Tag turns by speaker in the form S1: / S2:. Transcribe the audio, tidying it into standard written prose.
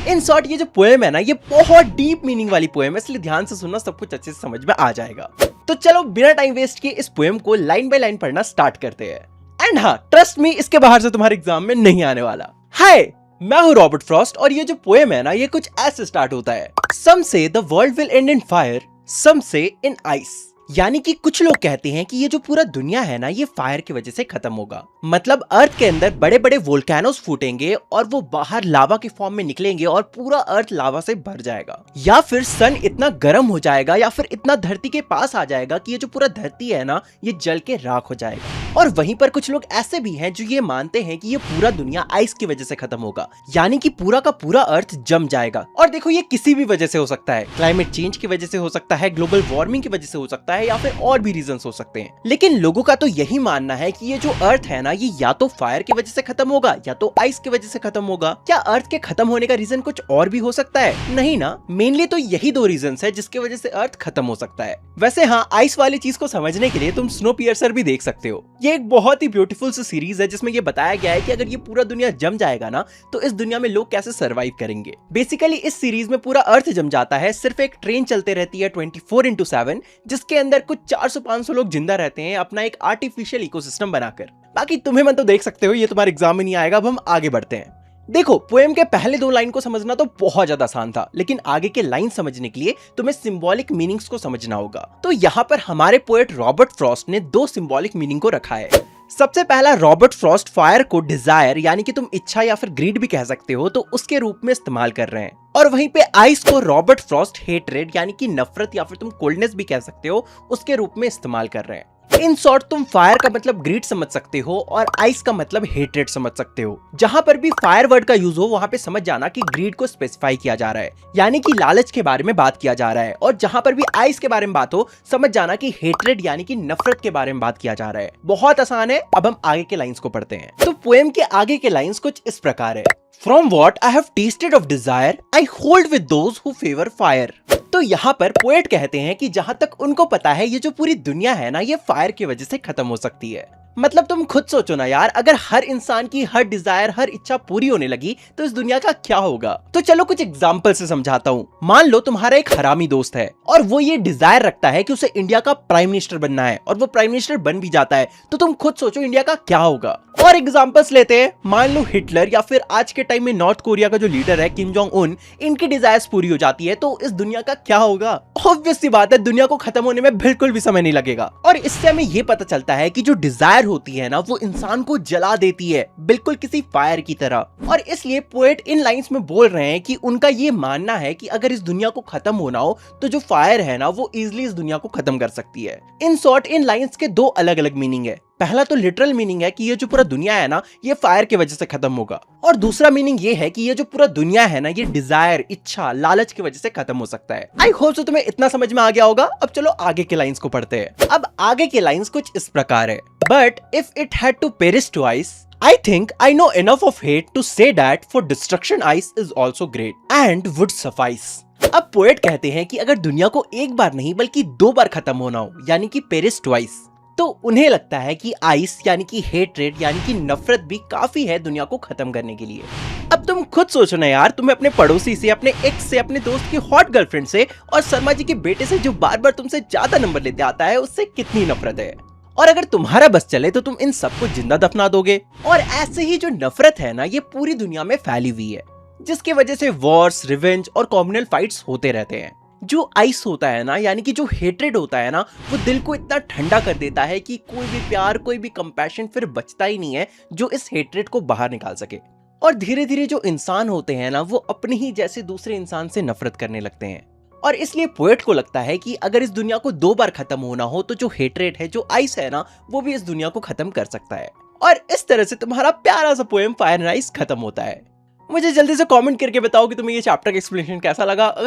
S1: In short ये जो poem है ना, ये बहुत डीप मीनिंग वाली पोएम है, इसलिए ध्यान से सुनना, सब कुछ अच्छे से समझ में आ जाएगा। तो चलो बिना टाइम वेस्ट किए इस पोएम को लाइन बाय लाइन पढ़ना स्टार्ट करते हैं। एंड हाँ, ट्रस्ट मी, इसके बाहर से तुम्हारे एग्जाम में नहीं आने वाला। हाय, मैं हूँ रॉबर्ट फ्रॉस्ट और ये जो पोएम है ना, ये कुछ ऐसे स्टार्ट होता है। Some say the world will end in fire, some say in ice. यानी कि कुछ लोग कहते हैं कि ये जो पूरा दुनिया है ना, ये फायर की वजह से खत्म होगा। मतलब अर्थ के अंदर बड़े बड़े वोल्केनोस फूटेंगे और वो बाहर लावा के फॉर्म में निकलेंगे और पूरा अर्थ लावा से भर जाएगा। या फिर सन इतना गर्म हो जाएगा या फिर इतना धरती के पास आ जाएगा कि ये जो पूरा धरती है ना, ये जल के राख हो जाएगा। और वहीं पर कुछ लोग ऐसे भी हैं जो ये मानते हैं कि ये पूरा दुनिया आइस की वजह से खत्म होगा, यानी कि पूरा का पूरा अर्थ जम जाएगा। और देखो, ये किसी भी वजह से हो सकता है, क्लाइमेट चेंज की वजह से हो सकता है, ग्लोबल वार्मिंग की वजह से हो सकता है, या फिर और भी रीजंस हो सकते हैं। लेकिन लोगों का तो यही मानना है कि ये जो अर्थ है ना, ये या तो फायर की वजह से खत्म होगा या तो आइस की वजह से खत्म होगा। क्या अर्थ के खत्म होने का रीजन कुछ और भी हो सकता है? नहीं ना, मेनली तो यही दो रीजंस है जिसकी वजह से अर्थ खत्म हो सकता है। वैसे हाँ, आइस वाली चीज को समझने के लिए तुम स्नोपियर्सर भी देख सकते हो। ये एक बहुत ही ब्यूटीफुल सी सीरीज है जिसमें ये बताया गया है कि अगर ये पूरा दुनिया जम जाएगा ना, तो इस दुनिया में लोग कैसे सर्वाइव करेंगे। बेसिकली इस सीरीज में पूरा अर्थ जम जाता है, सिर्फ एक ट्रेन चलते रहती है 24/7, जिसके अंदर कुछ 400-500 लोग जिंदा रहते हैं अपना एक आर्टिफिशियल इकोसिस्टम बनाकर। बाकी तुम्हें मन तो देख सकते हो, ये तुम्हारे एग्जाम में नहीं आएगा। अब हम आगे बढ़ते हैं। देखो, पोएम के पहले दो लाइन को समझना तो बहुत ज्यादा आसान था, लेकिन आगे के लाइन समझने के लिए तुम्हें सिंबॉलिक मीनिंग्स को समझना होगा। तो यहाँ पर हमारे पोएट रॉबर्ट फ्रॉस्ट ने दो सिंबॉलिक मीनिंग को रखा है। सबसे पहला, रॉबर्ट फ्रॉस्ट फायर को डिजायर यानी कि तुम इच्छा या फिर ग्रीड भी कह सकते हो, तो उसके रूप में इस्तेमाल कर रहे हैं। और वहीं पे आइस को रॉबर्ट फ्रॉस्ट हेट्रेड यानी कि नफरत या फिर तुम कोल्डनेस भी कह सकते हो, उसके रूप में इस्तेमाल कर रहे हैं। इन शॉर्ट, तुम फायर का मतलब ग्रीड समझ सकते हो और आइस का मतलब हेट्रेड समझ सकते हो। जहां पर भी फायर वर्ड का यूज हो, वहां पे समझ जाना कि ग्रीड को स्पेसिफाई किया जा रहा है, यानी कि लालच के बारे में बात किया जा रहा है। और जहां पर भी आइस के बारे में बात हो, समझ जाना कि हेट्रेड यानी कि नफरत के बारे में बात किया जा रहा है। बहुत आसान है। अब हम आगे के लाइंस को पढ़ते हैं। तो पोएम के आगे के लाइंस कुछ इस प्रकार है। From what I have tasted of desire, I hold with those who favor fire. तो यहाँ पर पोएट कहते हैं कि जहां तक उनको पता है, ये जो पूरी दुनिया है ना, ये फायर की वजह से खत्म हो सकती है। मतलब तुम खुद सोचो ना यार, अगर हर इंसान की हर डिजायर, हर इच्छा पूरी होने लगी तो इस दुनिया का क्या होगा। तो चलो कुछ एग्जांपल से समझाता हूँ। मान लो तुम्हारा एक हरामी दोस्त है और वो ये डिजायर रखता है कि उसे इंडिया का प्राइम मिनिस्टर बनना है, और वो प्राइम मिनिस्टर बन भी जाता है, तो तुम खुद सोचो इंडिया का क्या होगा। और एग्जांपल्स लेते हैं। मान लो हिटलर या फिर आज के टाइम में नॉर्थ कोरिया का जो लीडर है किम जोंग उन, इनकी डिजायर्स पूरी हो जाती है, तो इस दुनिया का क्या होगा। ऑब्वियस सी बात है, दुनिया को खत्म होने में बिल्कुल भी समय नहीं लगेगा। और इससे हमें ये पता चलता है कि जो डिजायर होती है ना, वो इंसान को जला देती है, बिल्कुल किसी फायर की तरह। और इसलिए पोएट इन लाइंस में बोल रहे हैं कि उनका ये मानना है कि अगर इस दुनिया को खत्म होना हो, तो जो फायर है ना, वो इजिली इस दुनिया को खत्म कर सकती है। इन शॉर्ट, इन लाइंस के दो अलग अलग मीनिंग है। पहला तो लिटरल मीनिंग है कि ये जो पूरा दुनिया है ना, ये फायर की वजह से खत्म होगा। और दूसरा मीनिंग ये है कि ये जो पूरा दुनिया है ना, ये डिजायर, इच्छा, लालच की वजह से खत्म हो सकता है। आई होप सो तुम्हें इतना समझ में आ गया होगा। अब चलो आगे के लाइंस को पढ़ते हैं। अब आगे के लाइंस कुछ इस प्रकार है। But if it had to perish twice, I think I know enough of hate to say that for destruction ice is also great and would suffice. अब पोएट कहते हैं कि अगर दुनिया को एक बार नहीं बल्कि 2 बार खत्म होना हो, यानी कि पेरिश ट्वाइस, तो उन्हें लगता है कि आइस यानी कि हेट्रेड यानी कि नफरत भी काफी है दुनिया को खत्म करने के लिए। अब तुम खुद सोचो ना यार, तुम्हें अपने पड़ोसी से, अपने एक्स से, अपने दोस्त की हॉट गर्लफ्रेंड से और शर्मा जी के बेटे से जो बार बार तुमसे ज्यादा नंबर लेते आता है, उससे कितनी नफरत है। और अगर तुम्हारा बस चले तो तुम इन सबको जिंदा दफना दोगे। और ऐसे ही जो नफरत है ना, ये पूरी दुनिया में फैली हुई है, जिसकी वजह से वॉर्स, रिवेंज और कॉम्युनल फाइट्स होते रहते हैं। जो आइस होता है ना, यानी कि जो हेट्रेड होता है ना, वो दिल को इतना ठंडा कर देता है कि कोई भी प्यार, कोई भी कंपैशन फिर बचता ही नहीं है जो इस हेट्रेड को बाहर निकाल सके। और धीरे धीरे जो इंसान होते हैं ना, वो अपने ही जैसे दूसरे इंसान से नफरत करने लगते हैं। और इसलिए पोएट को लगता है कि अगर इस दुनिया को 2 बार खत्म होना हो, तो जो हेट्रेड है, जो आइस है ना, वो भी इस दुनिया को खत्म कर सकता है। और इस तरह से तुम्हारा प्यारा सा पोएम फायर एंड आइस खत्म होता है। मुझे जल्दी से कमेंट करके बताओ कि तुम्हें ये चैप्टर का एक्सप्लेनेशन कैसा लगा।